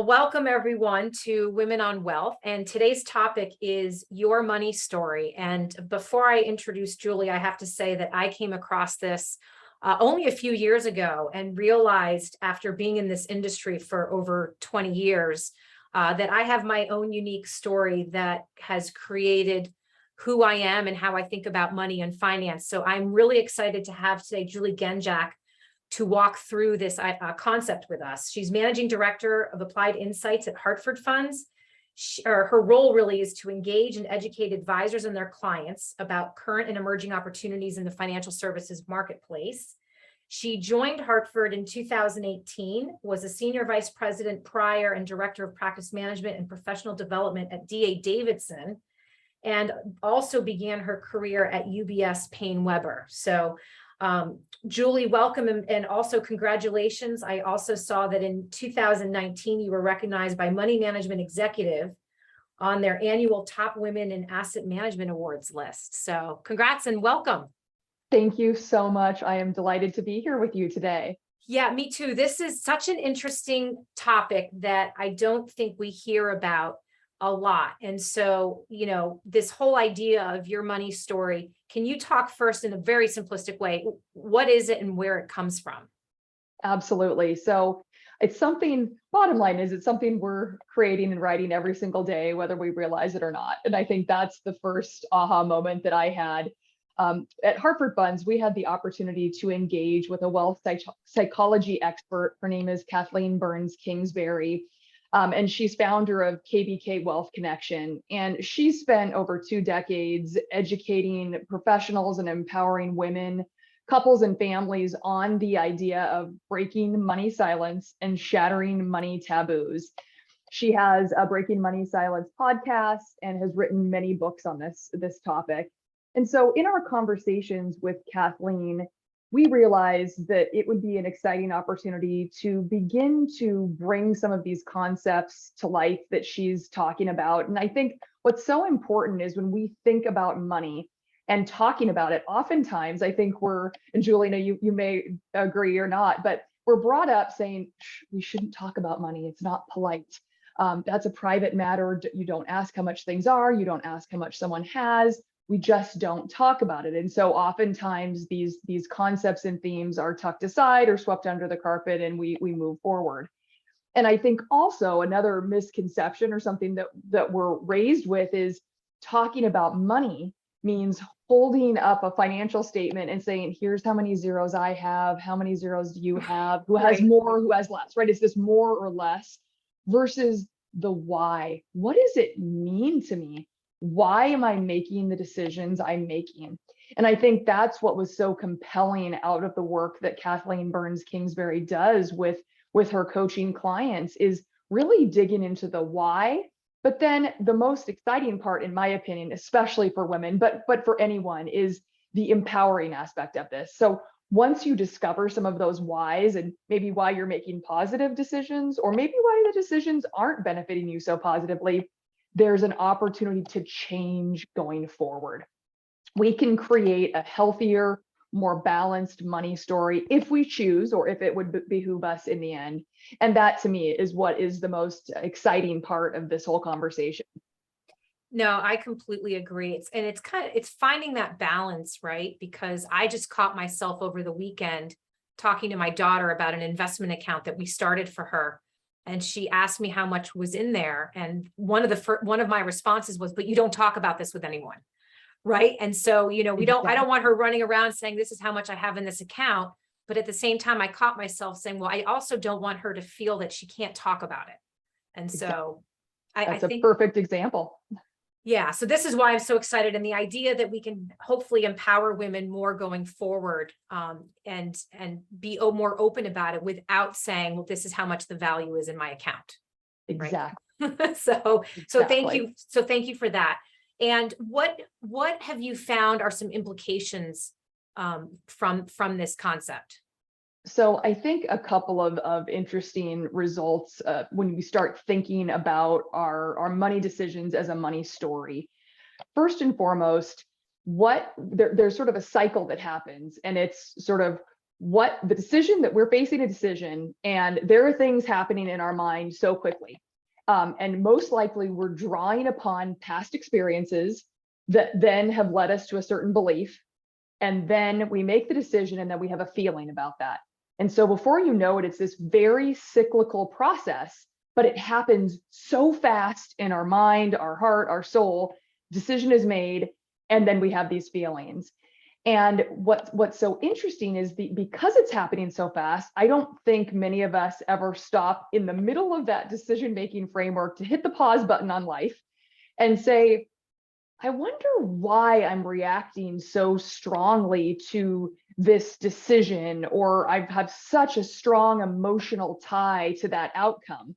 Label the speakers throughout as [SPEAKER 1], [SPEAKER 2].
[SPEAKER 1] Welcome everyone to Women on Wealth, and today's topic is your money story. And before I introduce Julie, I have to say that I came across this only a few years ago and realized after being in this industry for over 20 years that I have my own unique story that has created who I am and how I think about money and finance. So I'm really excited to have today Julie Genjac to walk through this concept with us. She's Managing Director of Applied Insights at Hartford Funds. Her role really is to engage and educate advisors and their clients about current and emerging opportunities in the financial services marketplace. She joined Hartford in 2018, was a Senior Vice President prior and Director of Practice Management and Professional Development at D.A. Davidson, and also began her career at UBS Payne Weber. So Julie, welcome and also congratulations. I also saw that in 2019, you were recognized by Money Management Executive on their annual Top Women in Asset Management Awards list. So congrats and welcome.
[SPEAKER 2] Thank you so much. I am delighted to be here with you today.
[SPEAKER 1] Yeah, me too. This is such an interesting topic that I don't think we hear about a lot. And so, this whole idea of your money story, can you talk first in a very simplistic way? What is it and where it comes from?
[SPEAKER 2] Absolutely. So it's something, bottom line is it's something we're creating and writing every single day, whether we realize it or not. And I think that's the first aha moment that I had. At Hartford Funds, we had the opportunity to engage with a wealth psychology expert. Her name is Kathleen Burns Kingsbury. And she's founder of KBK Wealth Connection. And she's spent over 2 decades educating professionals and empowering women, couples, and families on the idea of breaking money silence and shattering money taboos. She has a Breaking Money Silence podcast and has written many books on this topic. And so in our conversations with Kathleen, we realized that it would be an exciting opportunity to begin to bring some of these concepts to life that she's talking about. And I think what's so important is when we think about money and talking about it, oftentimes I think and Julie, you may agree or not, but we're brought up saying, we shouldn't talk about money. It's not polite. That's a private matter. You don't ask how much things are. You don't ask how much someone has. We just don't talk about it. And so oftentimes these concepts and themes are tucked aside or swept under the carpet and we move forward. And I think also another misconception or something that we're raised with is talking about money means holding up a financial statement and saying, here's how many zeros I have, how many zeros do you have, who has more, who has less, right? Is this more or less versus the why? What does it mean to me? Why am I making the decisions I'm making? And I think that's what was so compelling out of the work that Kathleen Burns Kingsbury does with her coaching clients is really digging into the why. But then the most exciting part, in my opinion, especially for women, but for anyone, is the empowering aspect of this. So once you discover some of those whys and maybe why you're making positive decisions, or maybe why the decisions aren't benefiting you so positively, there's an opportunity to change going forward. We can create a healthier, more balanced money story if we choose, or if it would behoove us in the end. And that to me is what is the most exciting part of this whole conversation.
[SPEAKER 1] No, I completely agree. It's finding that balance, right? Because I just caught myself over the weekend talking to my daughter about an investment account that we started for her. And she asked me how much was in there. And one of my responses was, but you don't talk about this with anyone. Right. And so, I don't want her running around saying, this is how much I have in this account. But at the same time, I caught myself saying, well, I also don't want her to feel that she can't talk about it. And so I think
[SPEAKER 2] a perfect example.
[SPEAKER 1] Yeah. So this is why I'm so excited. And the idea that we can hopefully empower women more going forward, and be more open about it without saying, well, this is how much the value is in my account.
[SPEAKER 2] Exactly.
[SPEAKER 1] Right? So thank you. So thank you for that. And what have you found are some implications from this concept?
[SPEAKER 2] So I think a couple of interesting results when we start thinking about our money decisions as a money story. First and foremost, there's sort of a cycle that happens, and it's sort of what the decision that we're facing a decision, and there are things happening in our mind so quickly. And most likely we're drawing upon past experiences that then have led us to a certain belief. And then we make the decision and then we have a feeling about that. And so before you know it, it's this very cyclical process, but it happens so fast in our mind, our heart, our soul. Decision is made, and then we have these feelings. And what's so interesting is because it's happening so fast, I don't think many of us ever stop in the middle of that decision-making framework to hit the pause button on life and say, I wonder why I'm reacting so strongly to this decision, or I have such a strong emotional tie to that outcome.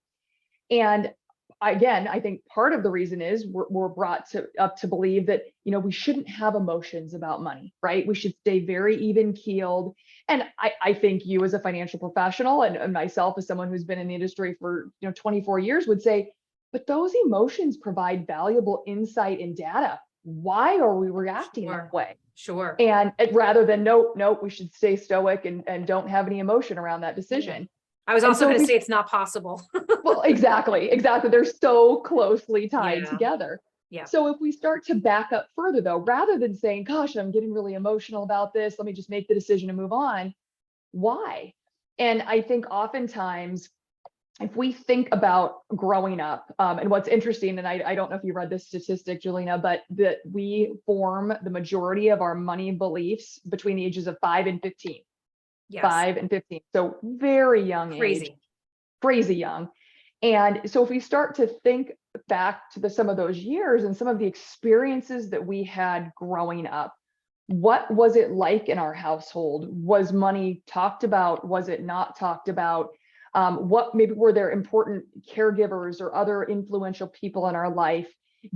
[SPEAKER 2] And again, I think part of the reason is we're brought up to believe that, we shouldn't have emotions about money, right? We should stay very even keeled. And I think you as a financial professional and myself as someone who's been in the industry for 24 years would say, but those emotions provide valuable insight and data. Why are we reacting that way?
[SPEAKER 1] Sure.
[SPEAKER 2] And rather than nope, we should stay stoic and don't have any emotion around that decision.
[SPEAKER 1] I was also going to say it's not possible.
[SPEAKER 2] Well, exactly. They're so closely tied
[SPEAKER 1] Yeah.
[SPEAKER 2] together.
[SPEAKER 1] Yeah.
[SPEAKER 2] So if we start to back up further, though, rather than saying, gosh, I'm getting really emotional about this, let me just make the decision and move on. Why? And I think oftentimes, if we think about growing up, and what's interesting, and I don't know if you read this statistic, Julina, but that we form the majority of our money beliefs between the ages of 5 and 15.
[SPEAKER 1] Yes.
[SPEAKER 2] 5 and 15. So very young age, crazy young. And so if we start to think back to some of those years and some of the experiences that we had growing up, what was it like in our household? Was money talked about? Was it not talked about? What maybe were there important caregivers or other influential people in our life?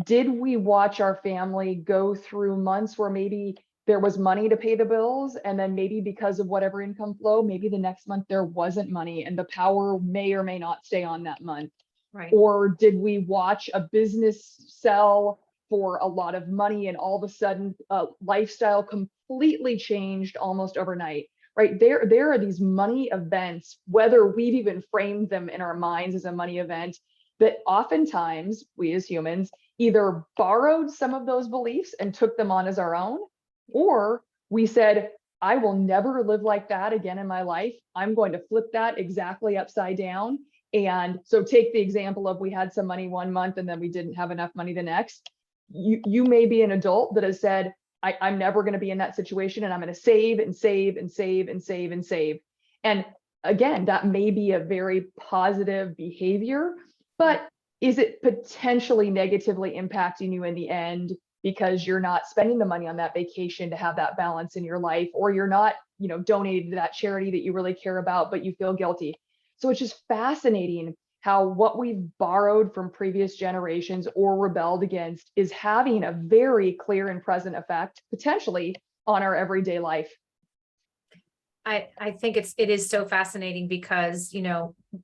[SPEAKER 2] Did we watch our family go through months where maybe there was money to pay the bills, and then maybe because of whatever income flow, maybe the next month there wasn't money and the power may or may not stay on that month?
[SPEAKER 1] Right.
[SPEAKER 2] Or did we watch a business sell for a lot of money and all of a sudden lifestyle completely changed almost overnight? Right. There are these money events, whether we've even framed them in our minds as a money event, that oftentimes we as humans either borrowed some of those beliefs and took them on as our own, or we said, I will never live like that again in my life. I'm going to flip that exactly upside down. And so take the example of we had some money one month and then we didn't have enough money the next. You may be an adult that has said, I'm never going to be in that situation, and I'm going to save and save and save and save and save. And again, that may be a very positive behavior, but is it potentially negatively impacting you in the end because you're not spending the money on that vacation to have that balance in your life, or you're not, donating to that charity that you really care about, but you feel guilty? So it's just fascinating how what we've borrowed from previous generations or rebelled against is having a very clear and present effect, potentially, on our everyday life.
[SPEAKER 1] I think it is so fascinating because,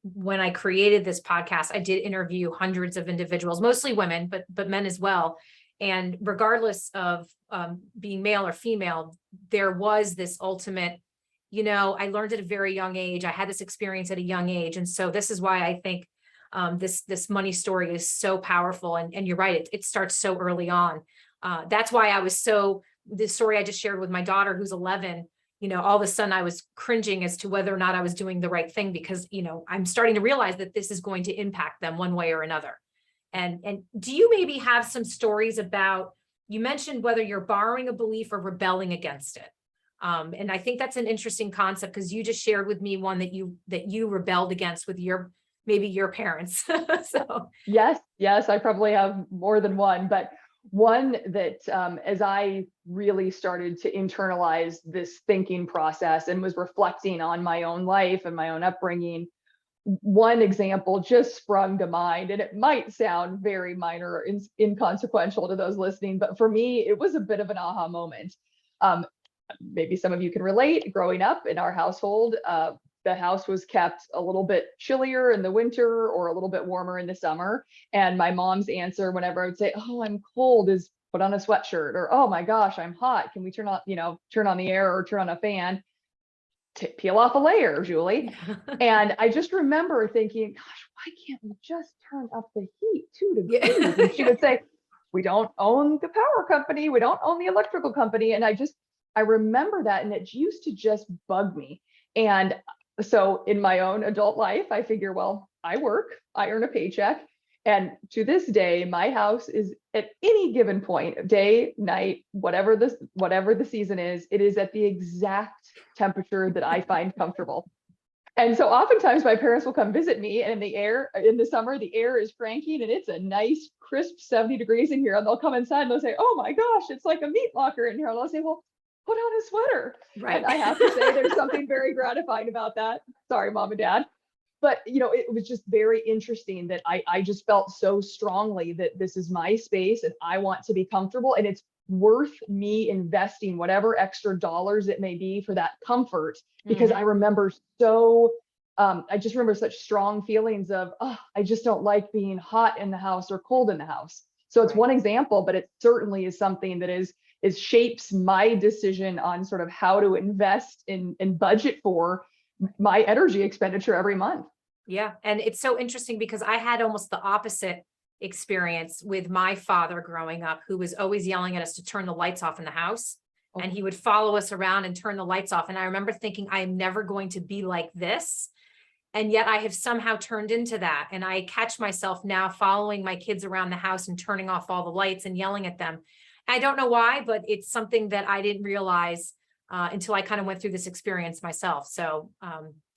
[SPEAKER 1] when I created this podcast, I did interview hundreds of individuals, mostly women, but men as well. And regardless of being male or female, there was this ultimate, I learned at a very young age. I had this experience at a young age. And so this is why I think this money story is so powerful. And you're right, it starts so early on. That's why this story I just shared with my daughter, who's 11, all of a sudden I was cringing as to whether or not I was doing the right thing, because, I'm starting to realize that this is going to impact them one way or another. And do you maybe have some stories about, you mentioned whether you're borrowing a belief or rebelling against it? And I think that's an interesting concept, because you just shared with me one that you rebelled against with maybe your parents. So
[SPEAKER 2] yes, I probably have more than one, but one that as I really started to internalize this thinking process and was reflecting on my own life and my own upbringing, one example just sprung to mind, and it might sound very minor or inconsequential to those listening, but for me, it was a bit of an aha moment. Maybe some of you can relate. Growing up in our household, the house was kept a little bit chillier in the winter or a little bit warmer in the summer. And my mom's answer whenever I would say, oh, I'm cold, is put on a sweatshirt, or, oh my gosh, I'm hot, can we turn on the air or turn on a fan? peel off a layer, Julie. And I just remember thinking, gosh, why can't we just turn up the heat 2 degrees? And she would say, we don't own the power company. We don't own the electrical company. And I remember that. And it used to just bug me. And so in my own adult life, I figure, well, I work, I earn a paycheck. And to this day, my house is at any given point, day, night, whatever the season is, it is at the exact temperature that I find comfortable. And so oftentimes my parents will come visit me, and in the summer, the air is cranking and it's a nice crisp 70 degrees in here. And they'll come inside and they'll say, oh my gosh, it's like a meat locker in here. And I'll say, well, put on a sweater.
[SPEAKER 1] Right.
[SPEAKER 2] And I have to say there's something very gratifying about that. Sorry, mom and dad. But it was just very interesting that I just felt so strongly that this is my space and I want to be comfortable, and it's worth me investing whatever extra dollars it may be for that comfort, because I remember I just remember such strong feelings of, oh, I just don't like being hot in the house or cold in the house. So it's one example, but it certainly is something that is shapes my decision on sort of how to invest in and budget for my energy expenditure every month.
[SPEAKER 1] Yeah. And it's so interesting because I had almost the opposite experience with my father growing up, who was always yelling at us to turn the lights off in the house. And he would follow us around and turn the lights off. And I remember thinking, I am never going to be like this. And yet I have somehow turned into that. And I catch myself now following my kids around the house and turning off all the lights and yelling at them. I don't know why, but it's something that I didn't realize until I kind of went through this experience myself. So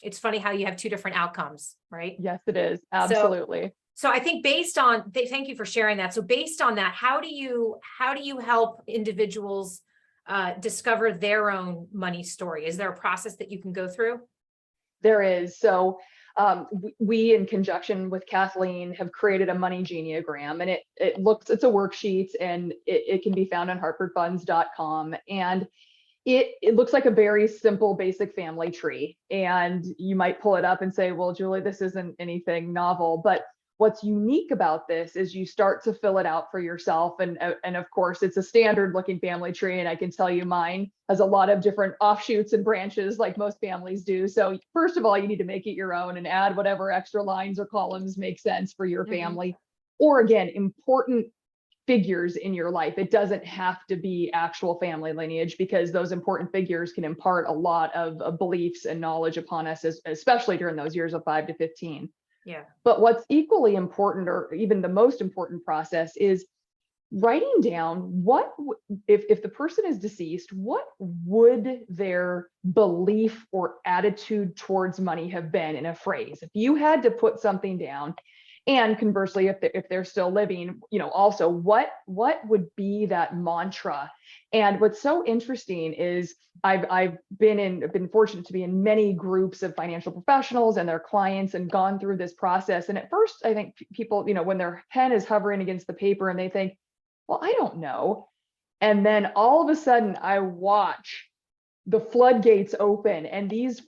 [SPEAKER 1] it's funny how you have two different outcomes, right?
[SPEAKER 2] Yes, it is. Absolutely.
[SPEAKER 1] So I think based on, thank you for sharing that. So based on that, how do you help individuals discover their own money story? Is there a process that you can go through?
[SPEAKER 2] There is. So we, in conjunction with Kathleen, have created a money geneogram, and it's a worksheet, and it can be found on hartfordfunds.com. And it looks like a very simple, basic family tree. And you might pull it up and say, well, Julie, this isn't anything novel. But what's unique about this is you start to fill it out for yourself. And of course, it's a standard looking family tree. And I can tell you mine has a lot of different offshoots and branches like most families do. So first of all, you need to make it your own and add whatever extra lines or columns make sense for your family. Or again, important figures in your life. It doesn't have to be actual family lineage, because those important figures can impart a lot of beliefs and knowledge upon us, especially during those years of 5 to 15.
[SPEAKER 1] Yeah.
[SPEAKER 2] But what's equally important, or even the most important process, is writing down if the person is deceased, what would their belief or attitude towards money have been in a phrase? If you had to put something down, and conversely, if they're still living, also what would be that mantra? And what's so interesting is I've been fortunate to be in many groups of financial professionals and their clients and gone through this process. And at first, I think people, when their pen is hovering against the paper and they think, well, I don't know. And then all of a sudden I watch the floodgates open, and these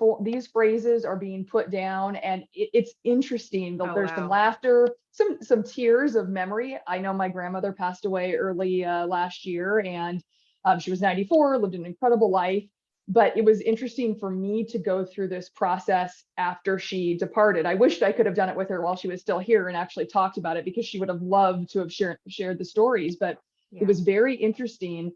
[SPEAKER 2] phrases are being put down, and it's interesting. There's some laughter, some tears of memory. I know my grandmother passed away early last year, and she was 94, lived an incredible life. But it was interesting for me to go through this process after she departed. I wished I could have done it with her while she was still here and actually talked about it, because she would have loved to have shared the stories. But it was very interesting.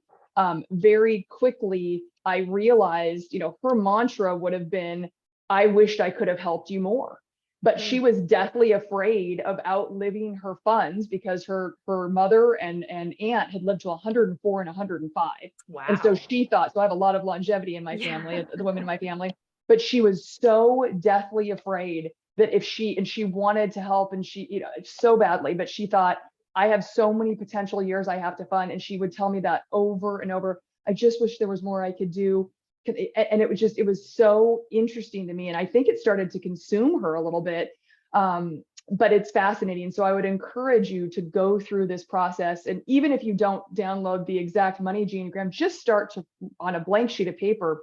[SPEAKER 2] Very quickly, I realized, her mantra would have been, I wished I could have helped you more. But she was deathly afraid of outliving her funds, because her mother and aunt had lived to 104 and 105.
[SPEAKER 1] Wow.
[SPEAKER 2] And so she thought, so I have a lot of longevity in my family, the women in my family, but she was so deathly afraid that if she wanted to help, and she, so badly, but she thought, I have so many potential years I have to fund. And she would tell me that over and over. I just wish there was more I could do. And it was so interesting to me. And I think it started to consume her a little bit. But it's fascinating. So I would encourage you to go through this process. And even if you don't download the exact money geneogram, just start to, on a blank sheet of paper,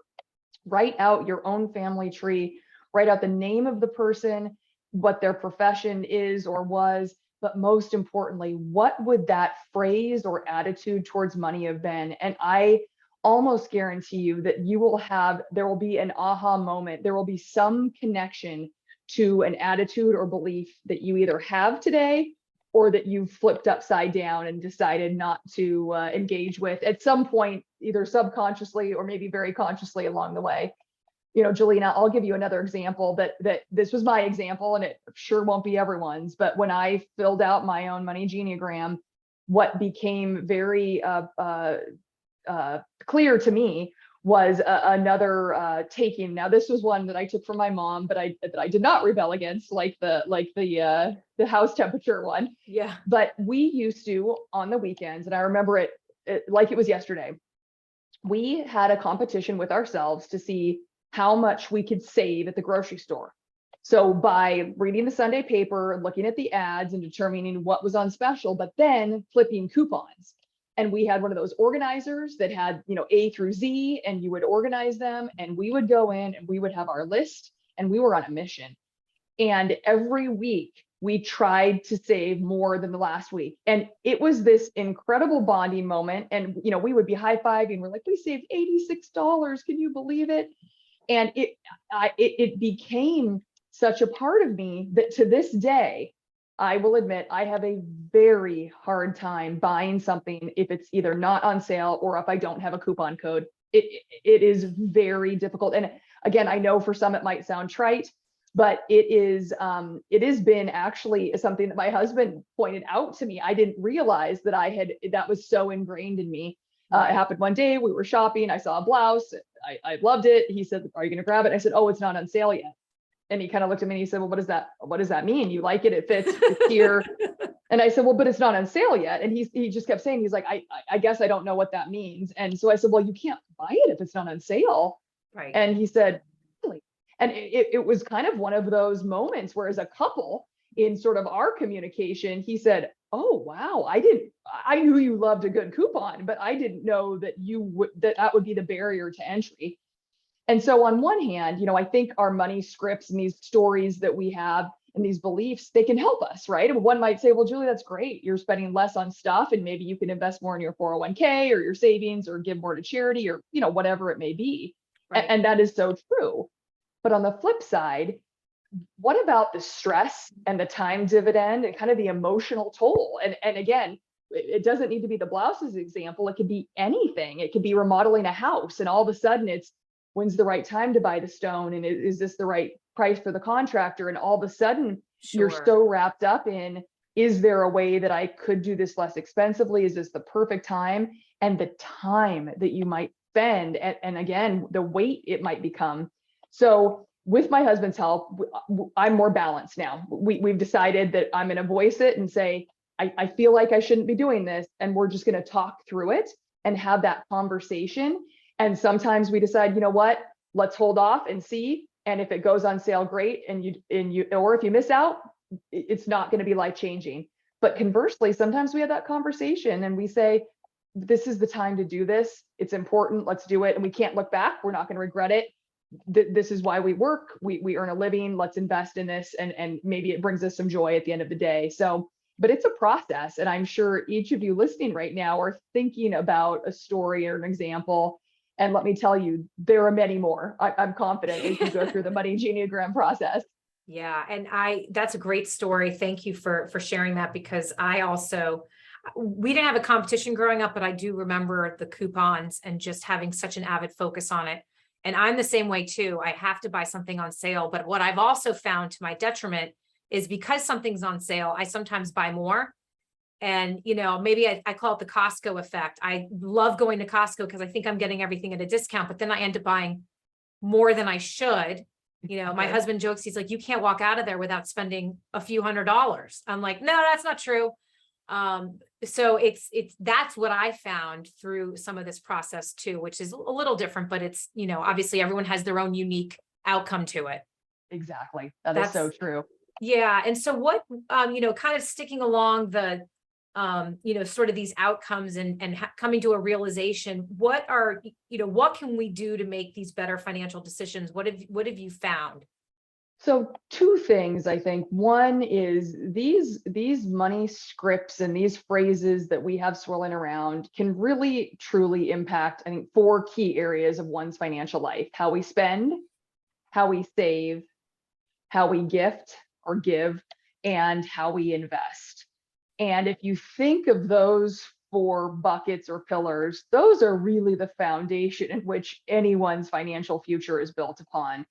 [SPEAKER 2] write out your own family tree, write out the name of the person, what their profession is or was. But most importantly, what would that phrase or attitude towards money have been? And I almost guarantee you that there will be an aha moment. There will be some connection to an attitude or belief that you either have today or that you've flipped upside down and decided not to engage with at some point, either subconsciously or maybe very consciously along the way. Jelena, I'll give you another example that this was my example, and it sure won't be everyone's, but when I filled out my own money geneogram, what became very clear to me was another taking. Now, this was one that I took from my mom, but I did not rebel against, like the house temperature one.
[SPEAKER 1] Yeah.
[SPEAKER 2] But we used to, on the weekends, and I remember it like it was yesterday, we had a competition with ourselves to see how much we could save at the grocery store. So by reading the Sunday paper, looking at the ads and determining what was on special, but then flipping coupons. And we had one of those organizers that had, A through Z, and you would organize them, and we would go in and we would have our list, and we were on a mission. And every week we tried to save more than the last week. And it was this incredible bonding moment. And, we would be high-fiving. We're like, we saved $86. Can you believe it? And it became such a part of me that to this day, I will admit, I have a very hard time buying something if it's either not on sale or if I don't have a coupon code. It is very difficult. And again, I know for some it might sound trite, but it has been actually something that my husband pointed out to me. I didn't realize that was so ingrained in me. It happened one day, we were shopping, I saw a blouse, I loved it. He said, "Are you gonna grab it?" I said, "Oh, it's not on sale yet." And he kind of looked at me and he said, "Well, what does that mean? You like it? It fits, it's here." And I said, "Well, but it's not on sale yet." And he just kept saying, he's like, I guess I don't know what that means. And so I said, "Well, you can't buy it if it's not on sale."
[SPEAKER 1] Right.
[SPEAKER 2] And he said, "Really?" And it was kind of one of those moments where, as a couple in sort of our communication, he said, "Oh, wow, I knew you loved a good coupon, but I didn't know that that would be the barrier to entry." And so on one hand, I think our money scripts and these stories that we have and these beliefs, they can help us, right? And one might say, "Well, Julie, that's great. You're spending less on stuff, and maybe you can invest more in your 401k or your savings or give more to charity or, whatever it may be."
[SPEAKER 1] Right.
[SPEAKER 2] And that is so true. But on the flip side, what about the stress and the time dividend and kind of the emotional toll? And again, it doesn't need to be the blouses example. It could be anything. It could be remodeling a house, and all of a sudden it's, when's the right time to buy the stone? And is this the right price for the contractor? And all of a sudden you're so wrapped up in, is there a way that I could do this less expensively? Is this the perfect time? And the time that you might spend, and again, the weight it might become. So with my husband's help, I'm more balanced now. We've decided that I'm going to voice it and say, I feel like I shouldn't be doing this. And we're just going to talk through it and have that conversation. And sometimes we decide, you know what, let's hold off and see. And if it goes on sale, great. Or if you miss out, it's not going to be life changing. But conversely, sometimes we have that conversation and we say, this is the time to do this. It's important. Let's do it. And we can't look back. We're not going to regret it. This is why we work. We earn a living. Let's invest in this. And maybe it brings us some joy at the end of the day. So, but it's a process. And I'm sure each of you listening right now are thinking about a story or an example. And let me tell you, there are many more. I'm confident as you go through the money geneogram process.
[SPEAKER 1] Yeah. And that's a great story. Thank you for sharing that, because we didn't have a competition growing up, but I do remember the coupons and just having such an avid focus on it. And I'm the same way too. I have to buy something on sale. But what I've also found to my detriment is, because something's on sale, I sometimes buy more. And, maybe I call it the Costco effect. I love going to Costco because I think I'm getting everything at a discount, but then I end up buying more than I should. My husband jokes, he's like, "You can't walk out of there without spending a few $100s." I'm like, no, that's not true. So that's what I found through some of this process too, which is a little different, but it's, obviously everyone has their own unique outcome to it.
[SPEAKER 2] Exactly. That's so true.
[SPEAKER 1] Yeah. And so what, kind of sticking along the, sort of these outcomes and coming to a realization, what can we do to make these better financial decisions? What have you found?
[SPEAKER 2] So two things, I think. One is these money scripts and these phrases that we have swirling around can really truly impact, I think, four key areas of one's financial life: how we spend, how we save, how we gift or give, and how we invest. And if you think of those four buckets or pillars, those are really the foundation in which anyone's financial future is built upon.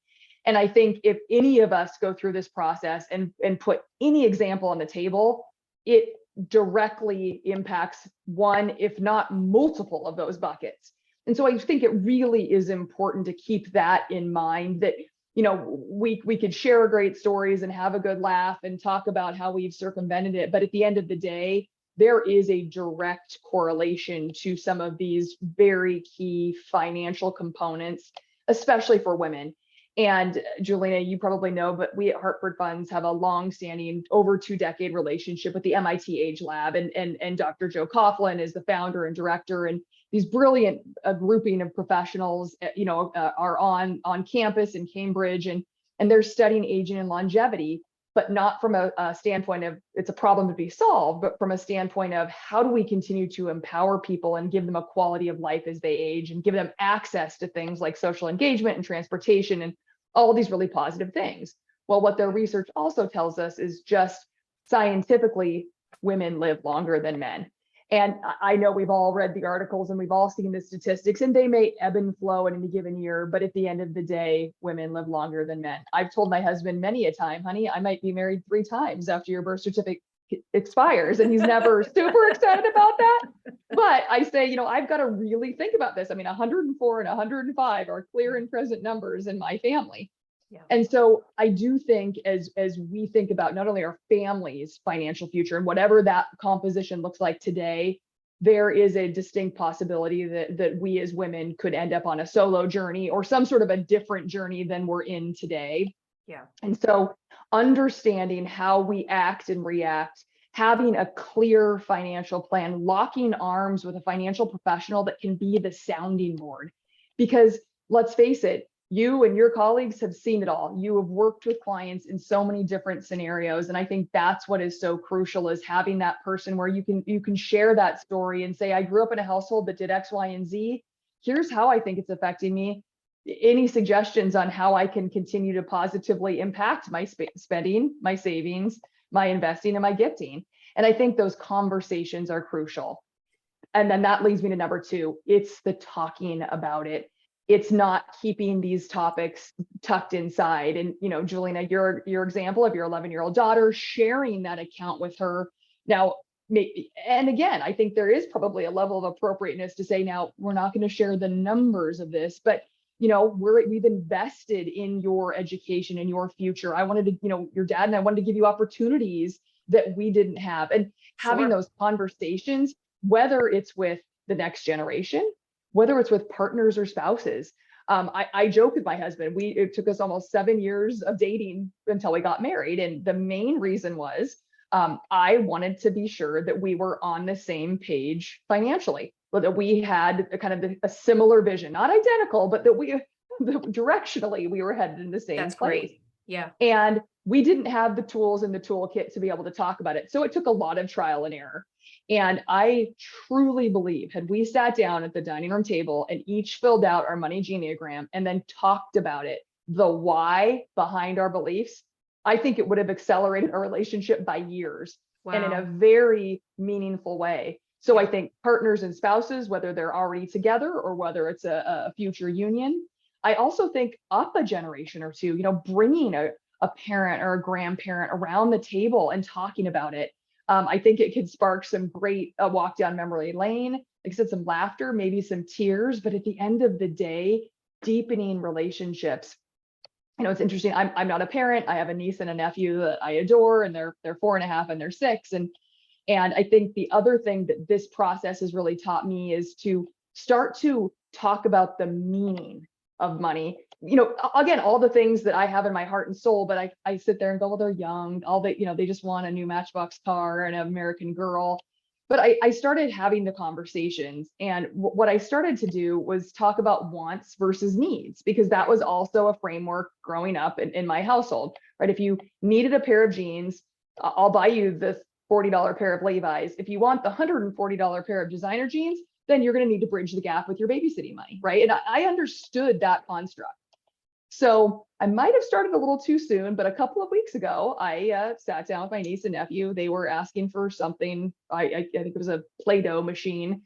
[SPEAKER 2] And I think if any of us go through this process and put any example on the table, it directly impacts one, if not multiple of those buckets. And so I think it really is important to keep that in mind, that we could share great stories and have a good laugh and talk about how we've circumvented it. But at the end of the day, there is a direct correlation to some of these very key financial components, especially for women. And Julina, you probably know, but we at Hartford Funds have a long-standing, over 2-decade relationship with the MIT Age Lab, and Dr. Joe Coughlin is the founder and director. And these brilliant grouping of professionals, are on campus in Cambridge, and they're studying aging and longevity, but not from a standpoint of it's a problem to be solved, but from a standpoint of how do we continue to empower people and give them a quality of life as they age, and give them access to things like social engagement and transportation and all these really positive things. Well, what their research also tells us is just scientifically, women live longer than men. And I know we've all read the articles and we've all seen the statistics, and they may ebb and flow in any given year, but at the end of the day, women live longer than men. I've told my husband many a time, honey, I might be married 3 times after your birth certificate expires, and he's never super excited about that. But I say, I've got to really think about this. I mean, 104 and 105 are clear and present numbers in my family. Yeah. And so I do think as we think about not only our family's financial future and whatever that composition looks like today, there is a distinct possibility that we as women could end up on a solo journey or some sort of a different journey than we're in today.
[SPEAKER 1] Yeah.
[SPEAKER 2] And so understanding how we act and react, having a clear financial plan, locking arms with a financial professional that can be the sounding board. Because let's face it, you and your colleagues have seen it all. You have worked with clients in so many different scenarios. And I think that's what is so crucial, is having that person where you can share that story and say, I grew up in a household that did X, Y, and Z. Here's how I think it's affecting me. Any suggestions on how I can continue to positively impact my spending, my savings, my investing, and my gifting? And I think those conversations are crucial. And then that leads me to number 2. It's the talking about it. It's not keeping these topics tucked inside. And, Julina, your example of your 11-year-old daughter, sharing that account with her. Now, and again, I think there is probably a level of appropriateness to say, now, we're not going to share the numbers of this, but we've invested in your education and your future. I wanted to, your dad and I wanted to give you opportunities that we didn't have. And having those conversations, whether it's with the next generation, whether it's with partners or spouses. I joke with my husband, it took us almost 7 years of dating until we got married. And the main reason was I wanted to be sure that we were on the same page financially, that we had a similar vision, not identical, but that directionally we were headed in the same place.
[SPEAKER 1] Great. Yeah.
[SPEAKER 2] And we didn't have the tools in the toolkit to be able to talk about it. So it took a lot of trial and error. And I truly believe, had we sat down at the dining room table and each filled out our money geneogram and then talked about it, the why behind our beliefs, I think it would have accelerated our relationship by years. Wow. And in a very meaningful way. So I think partners and spouses, whether they're already together or whether it's a future union, I also think up a generation or two, bringing a parent or a grandparent around the table and talking about it. I think it could spark some great walk down memory lane, like I said, some laughter, maybe some tears, but at the end of the day, deepening relationships. It's interesting. I'm not a parent. I have a niece and a nephew that I adore, and they're 4.5 and they're 6. And I think the other thing that this process has really taught me is to start to talk about the meaning of money. Again, all the things that I have in my heart and soul, but I sit there and go, well, they're young. They just want a new Matchbox car and an American Girl. but I started having the conversations, and what I started to do was talk about wants versus needs, because that was also a framework growing up in my household, right? If you needed a pair of jeans, I'll buy you this $40 pair of Levi's. If you want the $140 pair of designer jeans, then you're going to need to bridge the gap with your babysitting money, right? And I understood that construct. So I might have started a little too soon, but a couple of weeks ago, I sat down with my niece and nephew. They were asking for something. I think it was a Play-Doh machine.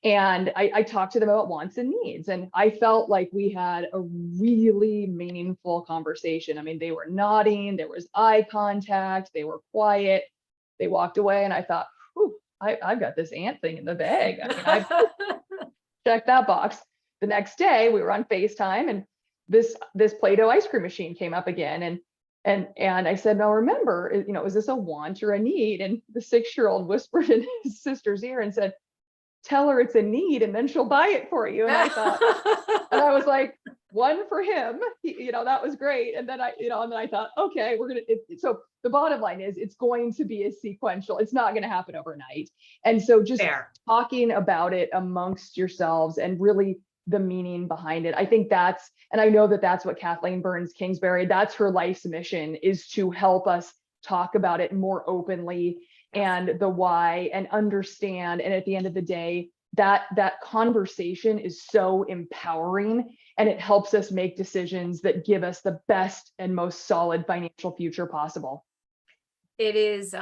[SPEAKER 2] And I talked to them about wants and needs. And I felt like we had a really meaningful conversation. I mean, they were nodding, there was eye contact, they were quiet. They walked away, and I thought, whew, I've got this aunt thing in the bag. I mean, I've checked that box. The next day, we were on FaceTime, and this Play-Doh ice cream machine came up again, and I said, now remember, is this a want or a need? And the 6-year-old whispered in his sister's ear and said, tell her it's a need, and then she'll buy it for you. And I thought, and I was like, one for him, that was great. And then I thought, okay, so the bottom line is, it's going to be a sequential, it's not going to happen overnight. And so just
[SPEAKER 1] Fair.
[SPEAKER 2] talking about it amongst yourselves and really the meaning behind it. I think and I know that's what Kathleen Burns Kingsbury, that's her life's mission, is to help us talk about it more openly, and the why, and understand. And at the end of the day, that conversation is so empowering, and it helps us make decisions that give us the best and most solid financial future possible.
[SPEAKER 1] It is,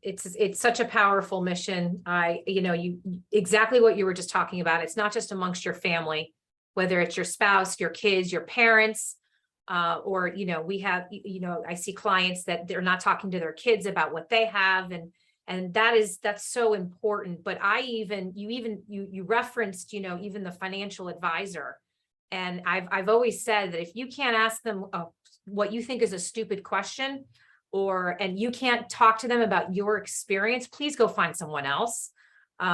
[SPEAKER 1] it's such a powerful mission. You exactly what you were just talking about. It's not just amongst your family, whether it's your spouse, your kids, your parents, or, we have, I see clients that they're not talking to their kids about what they have. And that's so important. But you referenced, even the financial advisor. And I've always said that if you can't ask them what you think is a stupid question, and you can't talk to them about your experience, please go find someone else,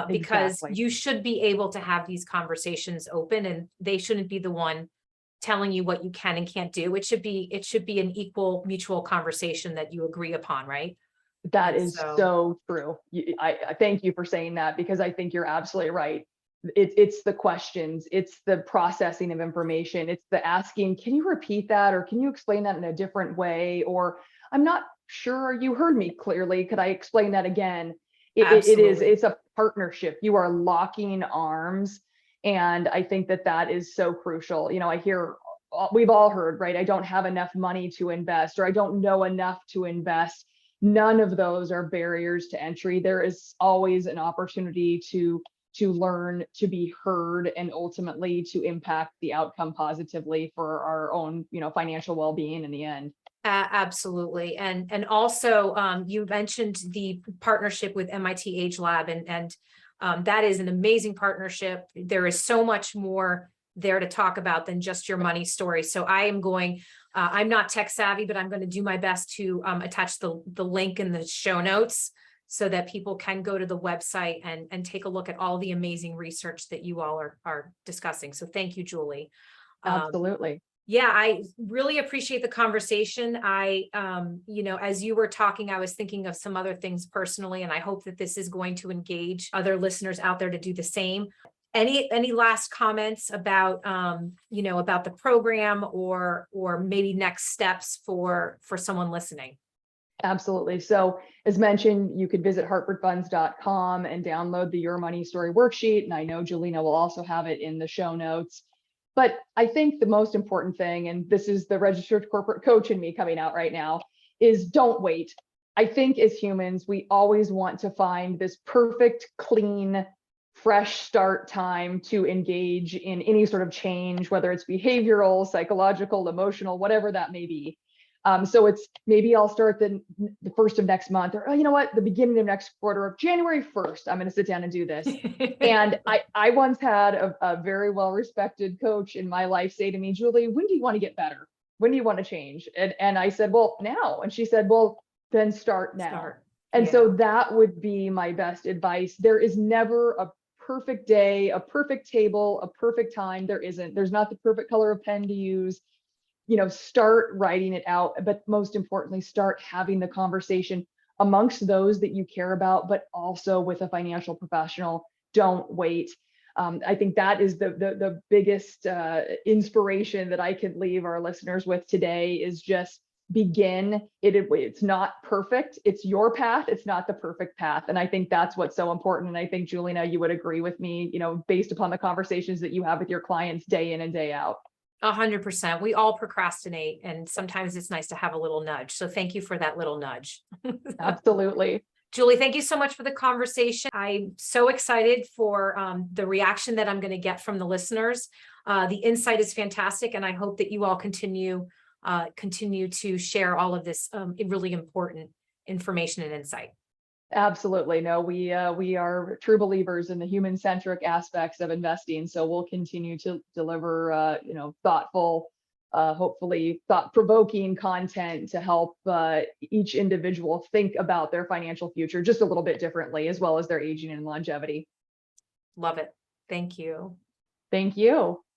[SPEAKER 1] because
[SPEAKER 2] Exactly.
[SPEAKER 1] you should be able to have these conversations open, and they shouldn't be the one telling you what you can and can't do. It should be an equal mutual conversation that you agree upon, right?
[SPEAKER 2] That
[SPEAKER 1] And
[SPEAKER 2] is
[SPEAKER 1] so
[SPEAKER 2] so true. I thank you for saying that, because I think you're absolutely right. It's the questions, it's the processing of information, it's the asking, can you repeat that, or can you explain that in a different way, or I'm not sure you heard me clearly, could I explain that again?
[SPEAKER 1] absolutely.
[SPEAKER 2] It's a partnership. You are locking arms, and I think that is so crucial. We've all heard, right? I don't have enough money to invest, or I don't know enough to invest. None of those are barriers to entry. There is always an opportunity to learn, to be heard, and ultimately to impact the outcome positively for our own, financial well-being in the end.
[SPEAKER 1] Absolutely. And also, you mentioned the partnership with MIT Age Lab, and that is an amazing partnership. There is so much more there to talk about than just your money story. So I'm not tech savvy, but I'm going to do my best to attach the link in the show notes, so that people can go to the website and take a look at all the amazing research that you all are discussing. So thank you, Julie.
[SPEAKER 2] Absolutely.
[SPEAKER 1] Yeah, I really appreciate the conversation. As you were talking, I was thinking of some other things personally, and I hope that this is going to engage other listeners out there to do the same. Any last comments about, about the program, or maybe next steps for someone listening?
[SPEAKER 2] Absolutely. So as mentioned, you could visit hartfordfunds.com and download the Your Money Story worksheet. And I know Julina will also have it in the show notes. But I think the most important thing, and this is the registered corporate coach in me coming out right now, is don't wait. I think as humans, we always want to find this perfect, clean, fresh start time to engage in any sort of change, whether it's behavioral, psychological, emotional, whatever that may be. So it's maybe I'll start the first of next month, or, the beginning of next quarter, of January 1st, I'm going to sit down and do this. And I once had a very well-respected coach in my life say to me, Julie, when do you want to get better? When do you want to change? And I said, well, now. And she said, well, then start now. And so that would be my best advice. There is never a perfect day, a perfect table, a perfect time. There isn't. There's not the perfect color of pen to use. Start writing it out, but most importantly, start having the conversation amongst those that you care about, but also with a financial professional. Don't wait. I think that is the biggest inspiration that I could leave our listeners with today is just begin. It's not perfect. It's your path. It's not the perfect path. And I think that's what's so important. And I think, Julina, you would agree with me, based upon the conversations that you have with your clients day in and day out.
[SPEAKER 1] 100%. We all procrastinate, and sometimes it's nice to have a little nudge. So thank you for that little nudge.
[SPEAKER 2] Absolutely.
[SPEAKER 1] Julie, thank you so much for the conversation. I'm so excited for the reaction that I'm going to get from the listeners. The insight is fantastic, and I hope that you all continue to share all of this really important information and insight.
[SPEAKER 2] Absolutely. No, we are true believers in the human-centric aspects of investing. So we'll continue to deliver, thoughtful, hopefully thought-provoking content to help each individual think about their financial future just a little bit differently, as well as their aging and longevity.
[SPEAKER 1] Love it. Thank you.
[SPEAKER 2] Thank you.